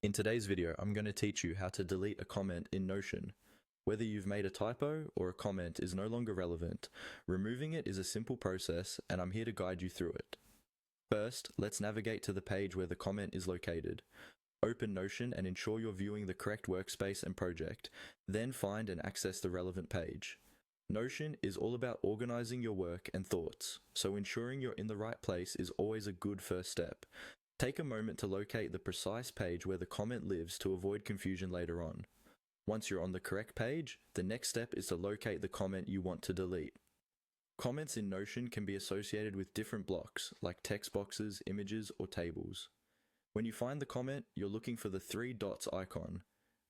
In today's video, I'm going to teach you how to delete a comment in Notion. Whether you've made a typo or a comment is no longer relevant, removing it is a simple process and I'm here to guide you through it. First, let's navigate to the page where the comment is located. Open Notion and ensure you're viewing the correct workspace and project, then find and access the relevant page. Notion is all about organizing your work and thoughts, so ensuring you're in the right place is always a good first step. Take a moment to locate the precise page where the comment lives to avoid confusion later on. Once you're on the correct page, the next step is to locate the comment you want to delete. Comments in Notion can be associated with different blocks, like text boxes, images, or tables. When you find the comment, you're looking for the three dots icon,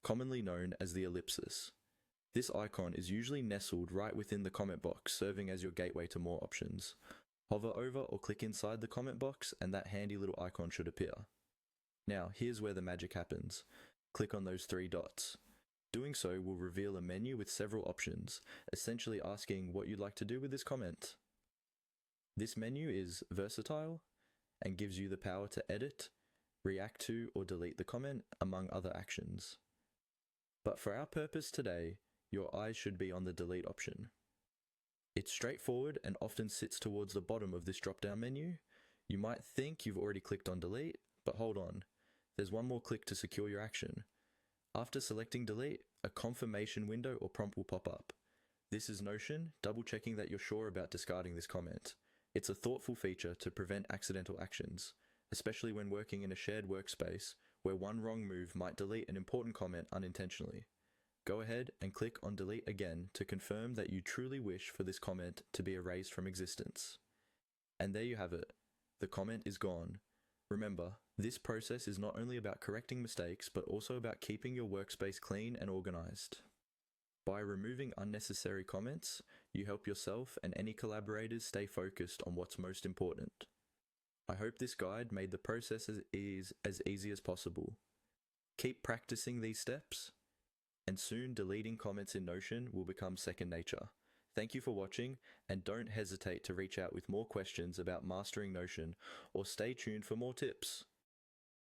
commonly known as the ellipsis. This icon is usually nestled right within the comment box, serving as your gateway to more options. Hover over or click inside the comment box and that handy little icon should appear. Now, here's where the magic happens. Click on those three dots. Doing so will reveal a menu with several options, essentially asking what you'd like to do with this comment. This menu is versatile and gives you the power to edit, react to, or delete the comment, among other actions. But for our purpose today, your eyes should be on the delete option. It's straightforward and often sits towards the bottom of this drop-down menu. You might think you've already clicked on delete, but hold on. There's one more click to secure your action. After selecting delete, a confirmation window or prompt will pop up. This is Notion, double-checking that you're sure about discarding this comment. It's a thoughtful feature to prevent accidental actions, especially when working in a shared workspace where one wrong move might delete an important comment unintentionally. Go ahead and click on delete again to confirm that you truly wish for this comment to be erased from existence. And there you have it. The comment is gone. Remember, this process is not only about correcting mistakes, but also about keeping your workspace clean and organized. By removing unnecessary comments, you help yourself and any collaborators stay focused on what's most important. I hope this guide made the process as easy as possible. Keep practicing these steps, and soon deleting comments in Notion will become second nature. Thank you for watching, and don't hesitate to reach out with more questions about mastering Notion, or stay tuned for more tips.